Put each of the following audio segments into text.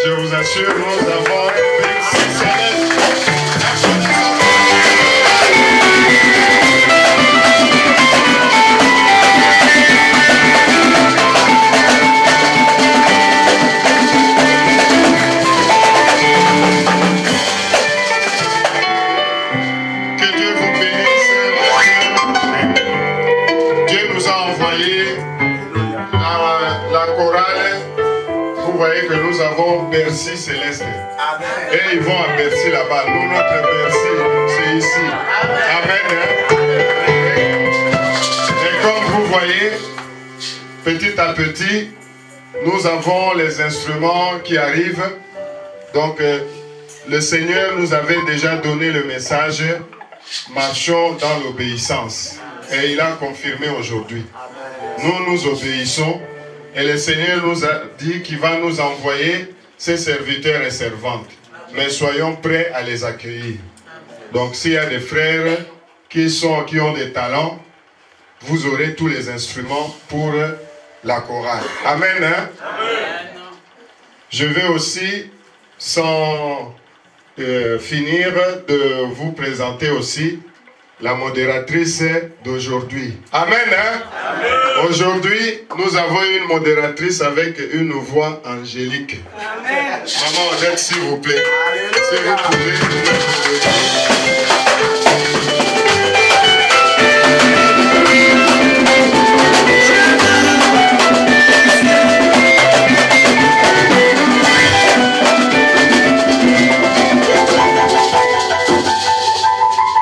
Je vous assure, nous avons Bercy Céleste. Que Dieu vous bénisse. Dieu nous a envoyé la chorale. Vous voyez que nous avons Bercy Céleste. Et ils vont à Bercy là-bas. Nous, notre Bercy, c'est ici. Amen. Et comme vous voyez, petit à petit, nous avons les instruments qui arrivent. Donc, le Seigneur nous avait déjà donné le message. Marchons dans l'obéissance. Et il a confirmé aujourd'hui. Nous, nous obéissons. Et le Seigneur nous a dit qu'il va nous envoyer ses serviteurs et servantes. Mais soyons prêts à les accueillir. Donc s'il y a des frères qui ont des talents, vous aurez tous les instruments pour la chorale. Amen. Hein? Amen. Je vais aussi, sans finir, de vous présenter aussi la modératrice d'aujourd'hui. Amen. Hein? Amen. Aujourd'hui, nous avons une modératrice avec une voix angélique. Amen. Maman Odette, s'il vous plaît. Si vous pouvez nous mettre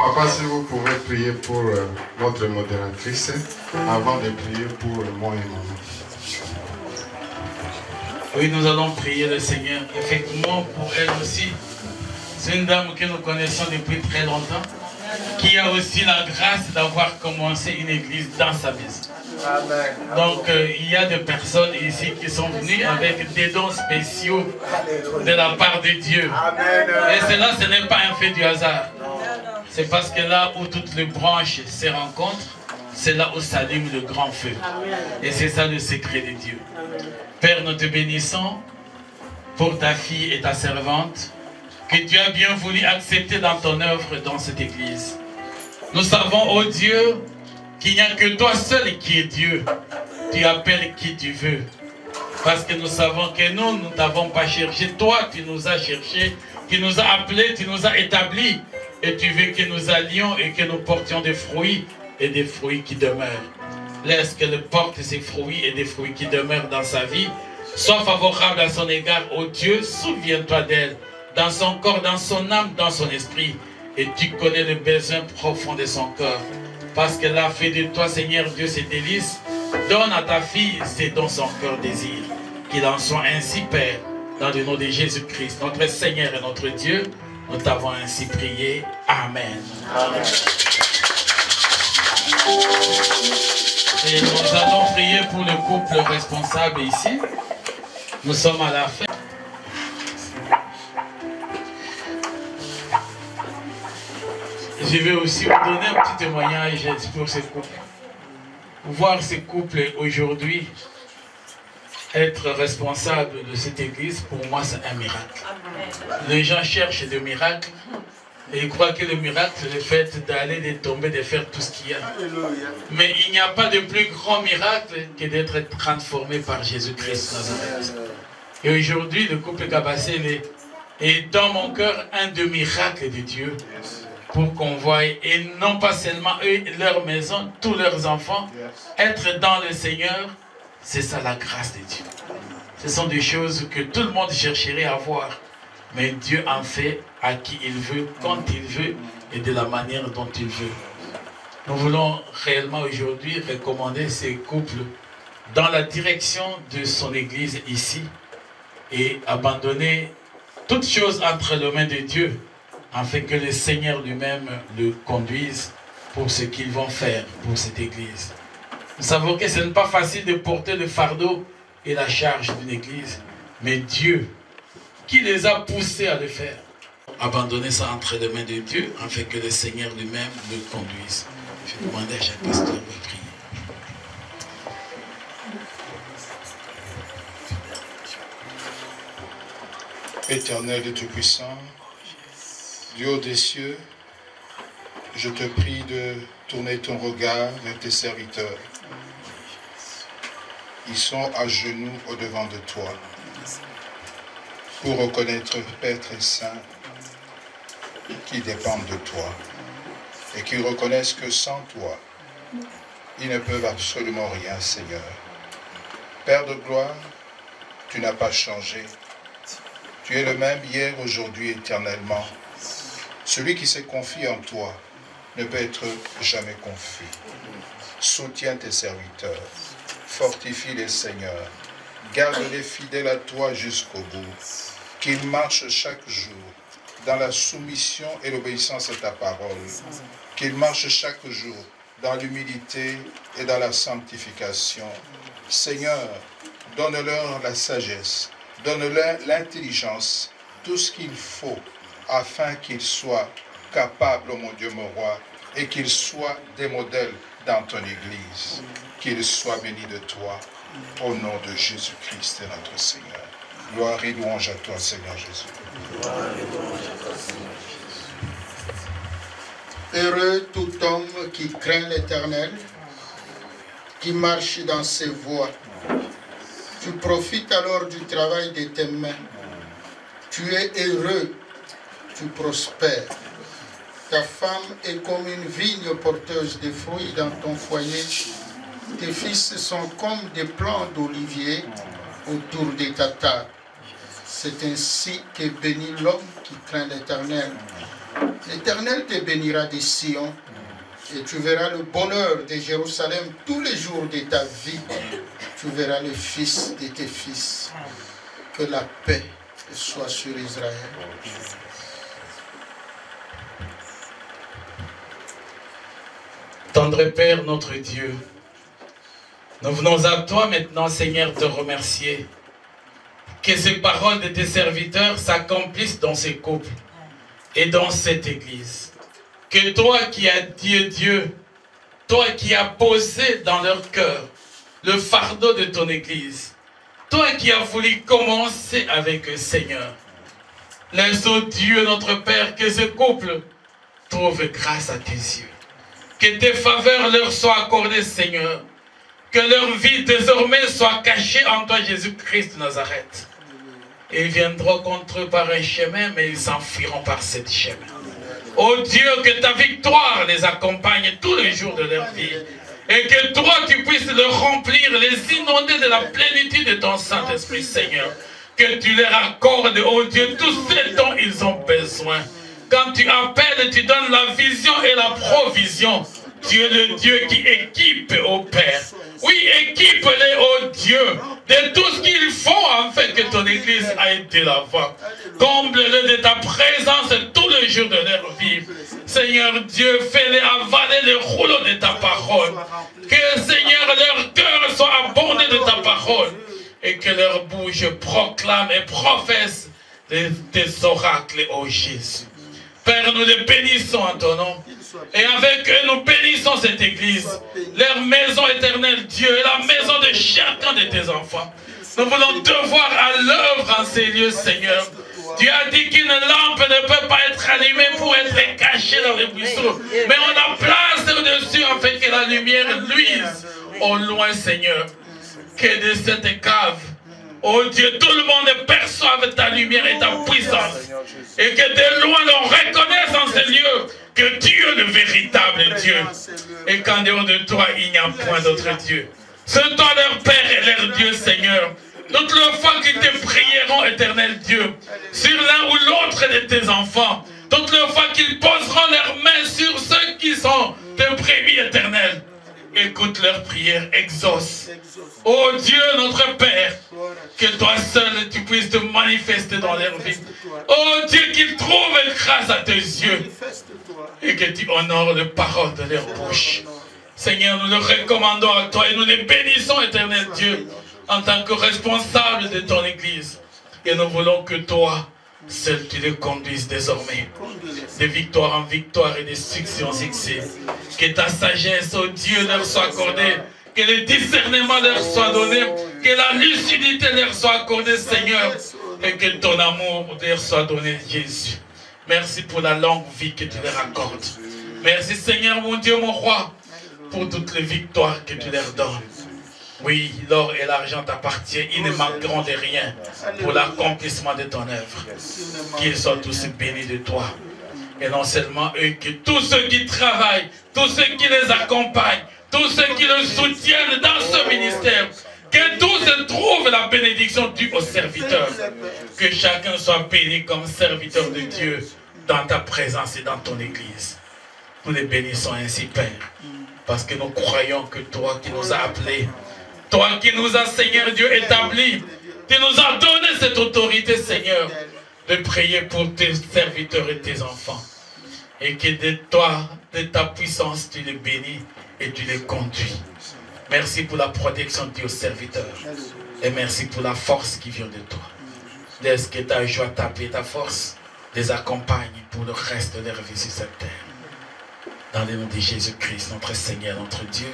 Papa, si vous pouvez prier pour notre modératrice avant de prier pour moi et maman. Oui, nous allons prier le Seigneur. Effectivement, pour elle aussi, c'est une dame que nous connaissons depuis très longtemps, qui a aussi la grâce d'avoir commencé une église dans sa maison. Donc, il y a des personnes ici qui sont venues avec des dons spéciaux de la part de Dieu. Et cela, ce n'est pas un fait du hasard. C'est parce que là où toutes les branches se rencontrent, c'est là où s'allume le grand feu. Et c'est ça le secret de Dieu. Père, nous te bénissons pour ta fille et ta servante, que tu as bien voulu accepter dans ton œuvre dans cette église. Nous savons, ô Dieu, qu'il n'y a que toi seul qui es Dieu. Tu appelles qui tu veux. Parce que nous savons que nous ne t'avons pas cherché. Toi, tu nous as cherchés, tu nous as appelés, tu nous as établis. Et tu veux que nous allions et que nous portions des fruits et des fruits qui demeurent. Laisse qu'elle porte ces fruits et des fruits qui demeurent dans sa vie. Sois favorable à son égard, ô Dieu. Souviens-toi d'elle, dans son corps, dans son âme, dans son esprit. Et tu connais le besoin profond de son corps. Parce qu'elle a fait de toi, Seigneur Dieu, ses délices. Donne à ta fille ce dont son cœur désire. Qu'il en soit ainsi, Père, dans le nom de Jésus-Christ, notre Seigneur et notre Dieu. Nous t'avons ainsi prié. Amen. Amen. Et nous allons prier pour le couple responsable ici. Nous sommes à la fin. Je vais aussi vous donner un petit témoignage pour ces couples. Voir ces couples aujourd'hui être responsable de cette église, pour moi, c'est un miracle. Les gens cherchent des miracles et ils croient que le miracle, c'est le fait d'aller, de tomber, de faire tout ce qu'il y a. Mais il n'y a pas de plus grand miracle que d'être transformé par Jésus-Christ Nazareth. Et aujourd'hui, le couple Kabassé est dans mon cœur un des miracles de Dieu pour qu'on voie, et non pas seulement eux, leur maison, tous leurs enfants, être dans le Seigneur. C'est ça la grâce de Dieu. Ce sont des choses que tout le monde chercherait à voir. Mais Dieu en fait à qui il veut, quand il veut et de la manière dont il veut. Nous voulons réellement aujourd'hui recommander ces couples dans la direction de son église ici et abandonner toutes choses entre les mains de Dieu afin que le Seigneur lui-même le conduise pour ce qu'ils vont faire pour cette église. Nous savons que ce n'est pas facile de porter le fardeau et la charge d'une église, mais Dieu, qui les a poussés à le faire, abandonner ça entre les mains de Dieu, afin que le Seigneur lui-même le conduise. Je vais demander à chaque pasteur de prier. Éternel et Tout-Puissant, du haut des cieux, je te prie de tourner ton regard vers tes serviteurs. Ils sont à genoux au-devant de toi pour reconnaître, Père très saint, qu'ils dépendent de toi et qu'ils reconnaissent que sans toi, ils ne peuvent absolument rien, Seigneur. Père de gloire, tu n'as pas changé. Tu es le même hier, aujourd'hui, éternellement. Celui qui se confie en toi ne peut être jamais confus. Soutiens tes serviteurs. Fortifie-les, Seigneur. Garde-les fidèles à toi jusqu'au bout. Qu'ils marchent chaque jour dans la soumission et l'obéissance à ta parole. Qu'ils marchent chaque jour dans l'humilité et dans la sanctification. Seigneur, donne-leur la sagesse. Donne-leur l'intelligence, tout ce qu'il faut, afin qu'ils soient capables, oh mon Dieu, mon roi, et qu'ils soient des modèles dans ton Église. Qu'ils soient bénis de toi, au nom de Jésus-Christ et notre Seigneur. Gloire et louange à toi, Seigneur Jésus. Gloire et louange à toi, Seigneur Jésus. Heureux tout homme qui craint l'Éternel, qui marche dans ses voies. Tu profites alors du travail de tes mains. Tu es heureux, tu prospères. Ta femme est comme une vigne porteuse de fruits dans ton foyer. Tes fils sont comme des plants d'olivier autour de ta table. C'est ainsi que bénit l'homme qui craint l'Éternel. L'Éternel te bénira de Sion, et tu verras le bonheur de Jérusalem tous les jours de ta vie. Tu verras le fils de tes fils. Que la paix soit sur Israël. Tendre Père, notre Dieu, nous venons à toi maintenant, Seigneur, te remercier. Que ces paroles de tes serviteurs s'accomplissent dans ces couples et dans cette église. Que toi qui as dit Dieu, toi qui as posé dans leur cœur le fardeau de ton église, toi qui as voulu commencer avec eux, Seigneur, laisse, oh Dieu, notre Père, que ce couple trouve grâce à tes yeux. Que tes faveurs leur soient accordées, Seigneur. Que leur vie désormais soit cachée en toi, Jésus-Christ de Nazareth. Ils viendront contre eux par un chemin, mais ils s'enfuiront par cette chemin. Oh Dieu, que ta victoire les accompagne tous les jours de leur vie. Et que toi, tu puisses leur remplir, les inonder de la plénitude de ton Saint-Esprit, Seigneur. Que tu leur accordes, oh Dieu, tout ce dont ils ont besoin. Quand tu appelles, tu donnes la vision et la provision. Tu es le Dieu qui équipe, ô Père. Oui, équipe-les, ô Dieu, de tout ce qu'il faut afin que ton Église aille de l'avant. Comble-le de ta présence tous les jours de leur vie. Seigneur Dieu, fais-les avaler le rouleau de ta parole. Que, Seigneur, leur cœur soit abondé de ta parole. Et que leur bouche proclame et professe tes oracles, ô Jésus. Père, nous les bénissons en ton nom. Et avec eux, nous bénissons cette église, leur maison éternelle, Dieu, et la maison de chacun de tes enfants. Nous voulons te voir à l'œuvre en ces lieux, Seigneur. Tu as dit qu'une lampe ne peut pas être allumée pour être cachée dans les buisson. Mais on la place au-dessus afin que la lumière luise au loin, Seigneur. Que de cette cave, oh Dieu, tout le monde perçoive ta lumière et ta puissance. Et que de loin l'on reconnaisse en ces lieux que tu es le véritable Dieu. Et qu'en dehors de toi, il n'y a point d'autre Dieu. C'est toi leur Père et leur Dieu, Seigneur. Toutes les fois qu'ils te prieront, éternel Dieu, sur l'un ou l'autre de tes enfants, toutes les fois qu'ils poseront leurs mains sur ceux qui sont tes brebis éternels, écoute leurs prières, exauce. Oh Dieu, notre Père, que toi seul tu puisses te manifester dans leur vie. Oh Dieu, qu'ils trouvent grâce à tes yeux et que tu honores les paroles de leur bouche. Seigneur, nous le recommandons à toi et nous les bénissons, éternel Dieu, en tant que responsable de ton Église. Et nous voulons que toi, seul tu les conduises désormais, de victoire en victoire et de succès en succès. Que ta sagesse, oh Dieu, leur soit accordée, que le discernement leur soit donné, que la lucidité leur soit accordée, Seigneur, et que ton amour leur soit donné, Jésus. Merci pour la longue vie que tu leur accordes. Merci Seigneur, mon Dieu, mon roi, pour toutes les victoires que tu leur donnes. Oui, l'or et l'argent t'appartiennent, ils ne manqueront de rien pour l'accomplissement de ton œuvre. Qu'ils soient tous bénis de toi. Et non seulement eux, que tous ceux qui travaillent, tous ceux qui les accompagnent, tous ceux qui le soutiennent dans ce ministère, que tous trouvent la bénédiction due aux serviteurs. Que chacun soit béni comme serviteur de Dieu dans ta présence et dans ton église. Nous les bénissons ainsi, Père, parce que nous croyons que toi qui nous as appelés, toi qui nous as, Seigneur Dieu, établis, tu nous as donné cette autorité, Seigneur, de prier pour tes serviteurs et tes enfants. Et que de toi, de ta puissance, tu les bénis et tu les conduis. Merci pour la protection due aux serviteurs. Et merci pour la force qui vient de toi. Laisse que ta joie, ta paix, ta force les accompagne pour le reste de leur vie sur cette terre. Dans le nom de Jésus-Christ, notre Seigneur, notre Dieu,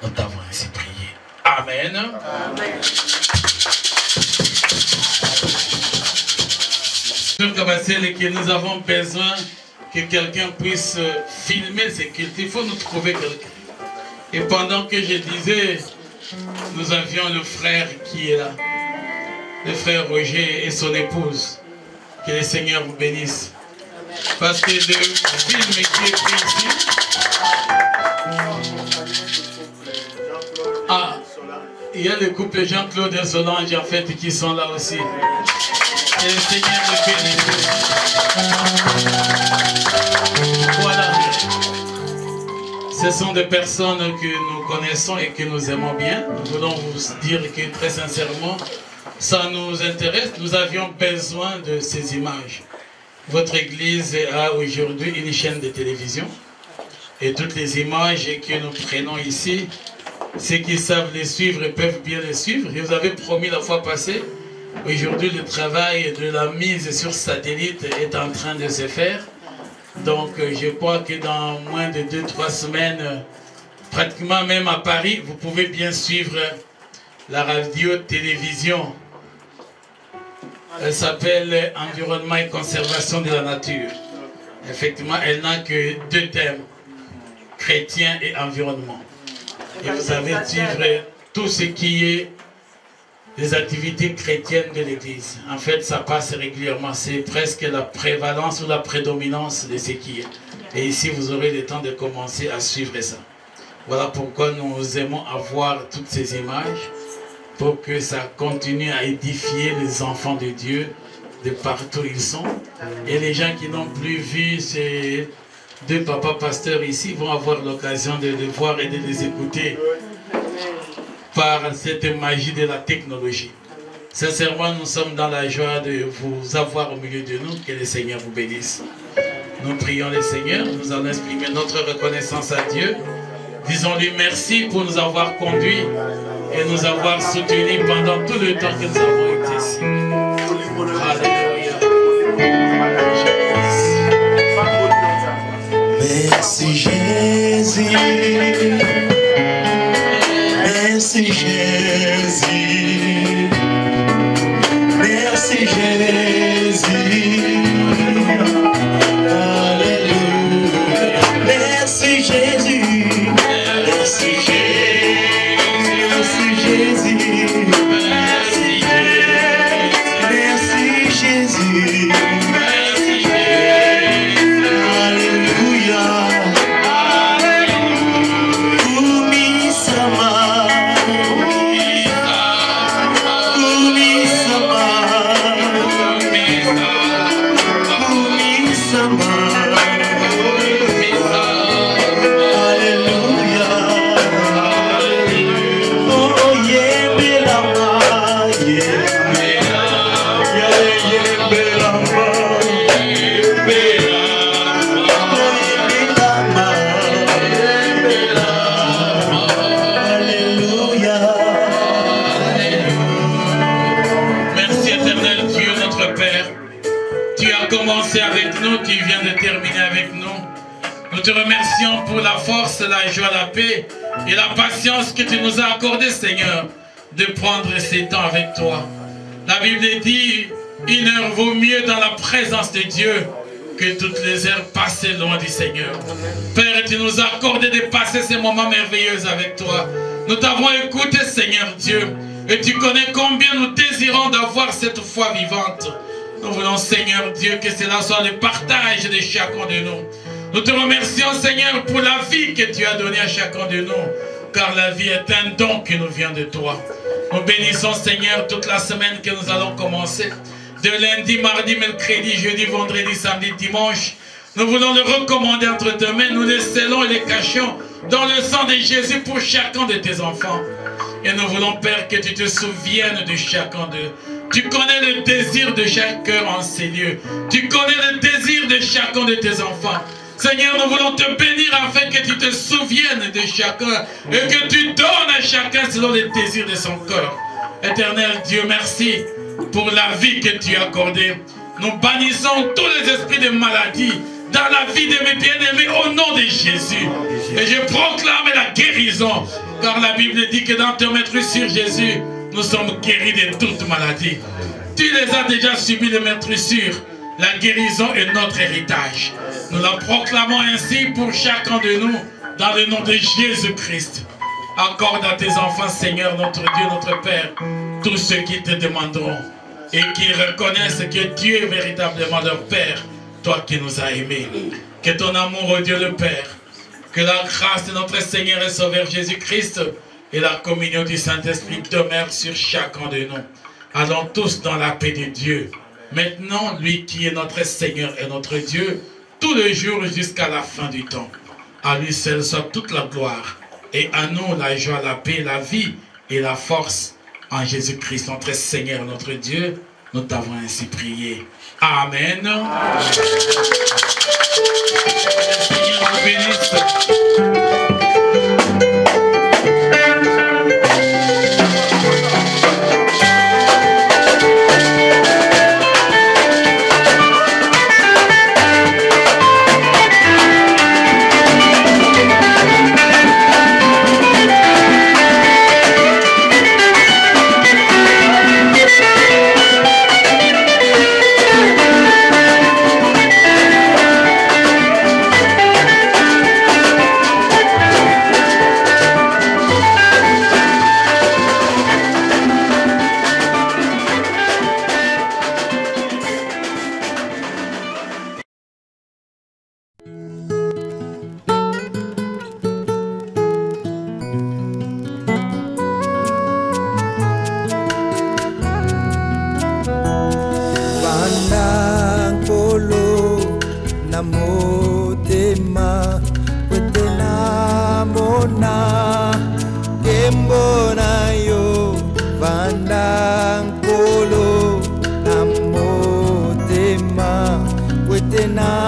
nous t'avons ainsi prié. Amen. Amen. Que nous avons besoin que quelqu'un puisse filmer ce culte. Il faut nous trouver quelqu'un. Et pendant que je disais, nous avions le frère qui est là, le frère Roger et son épouse. Que le Seigneur vous bénisse. Parce que le film qui est pris ici, il y a le couple Jean-Claude et Solange en fait qui sont là aussi. Et le Seigneur le bénisse. Voilà. Ce sont des personnes que nous connaissons et que nous aimons bien. Nous voulons vous dire que très sincèrement, ça nous intéresse. Nous avions besoin de ces images. Votre église a aujourd'hui une chaîne de télévision. Et toutes les images que nous prenons ici, ceux qui savent les suivre peuvent bien les suivre. Je vous avais promis la fois passée. Aujourd'hui, le travail de la mise sur satellite est en train de se faire. Donc, je crois que dans moins de 2-3 semaines, pratiquement même à Paris, vous pouvez bien suivre la radio-télévision. Elle s'appelle Environnement et conservation de la nature. Effectivement, elle n'a que 2 thèmes, chrétien et environnement. Et vous avez suivre tout ce qui est des activités chrétiennes de l'Église. En fait, ça passe régulièrement. C'est presque la prévalence ou la prédominance de ce qui est. Et ici, vous aurez le temps de commencer à suivre ça. Voilà pourquoi nous aimons avoir toutes ces images, pour que ça continue à édifier les enfants de Dieu de partout où ils sont. Et les gens qui n'ont plus vu ces 2 papas pasteurs ici vont avoir l'occasion de les voir et de les écouter par cette magie de la technologie. Sincèrement, nous sommes dans la joie de vous avoir au milieu de nous. Que le Seigneur vous bénisse. Nous prions le Seigneur. Nous allons exprimer notre reconnaissance à Dieu. Disons-lui merci pour nous avoir conduits et nous avoir soutenus pendant tout le temps que nous avons été ici. Alléluia. Merci Jésus. Merci Jésus. Merci Jésus. Alléluia. Merci Jésus. Merci Jésus. Merci Jésus. Merci Jésus. Alléluia. Tu viens de terminer avec nous. Nous te remercions pour la force, la joie, la paix et la patience que tu nous as accordé, Seigneur, de prendre ces temps avec toi. La Bible dit, Une heure vaut mieux dans la présence de Dieu que toutes les heures passées loin du Seigneur. Père, tu nous as accordé de passer ces moments merveilleux avec toi. Nous t'avons écouté, Seigneur Dieu, et tu connais combien nous désirons d'avoir cette foi vivante. Nous voulons, Seigneur Dieu, que cela soit le partage de chacun de nous. Nous te remercions, Seigneur, pour la vie que tu as donnée à chacun de nous, car la vie est un don qui nous vient de toi. Nous bénissons, Seigneur, toute la semaine que nous allons commencer. De lundi, mardi, mercredi, jeudi, vendredi, samedi, dimanche. Nous voulons le recommander entre tes mains. Nous les scellons et les cachons dans le sang de Jésus pour chacun de tes enfants. Et nous voulons, Père, que tu te souviennes de chacun d'eux. Tu connais le désir de chaque cœur en ces lieux. Tu connais le désir de chacun de tes enfants. Seigneur, nous voulons te bénir afin que tu te souviennes de chacun et que tu donnes à chacun selon les désirs de son cœur. Éternel Dieu, merci pour la vie que tu as accordée. Nous bannissons tous les esprits de maladie dans la vie de mes bien-aimés au nom de Jésus. Et je proclame la guérison, car la Bible dit que dans ton maître sur Jésus, nous sommes guéris de toute maladie. Tu les as déjà subi, les maîtrissures. La guérison est notre héritage. Nous la proclamons ainsi pour chacun de nous, dans le nom de Jésus-Christ. Accorde à tes enfants, Seigneur, notre Dieu, notre Père, tous ceux qui te demanderont et qui reconnaissent que Dieu est véritablement leur Père, toi qui nous as aimés. Que ton amour, ô Dieu le Père, que la grâce de notre Seigneur et Sauveur Jésus-Christ et la communion du Saint-Esprit demeurent sur chacun de nous. Allons tous dans la paix de Dieu. Maintenant, lui qui est notre Seigneur et notre Dieu, tous les jours jusqu'à la fin du temps. À lui seul soit toute la gloire. Et à nous la joie, la paix, la vie et la force. En Jésus-Christ, notre Seigneur, notre Dieu, nous t'avons ainsi prié. Amen. Seigneur vous bénisse. Vandang polo namotema witena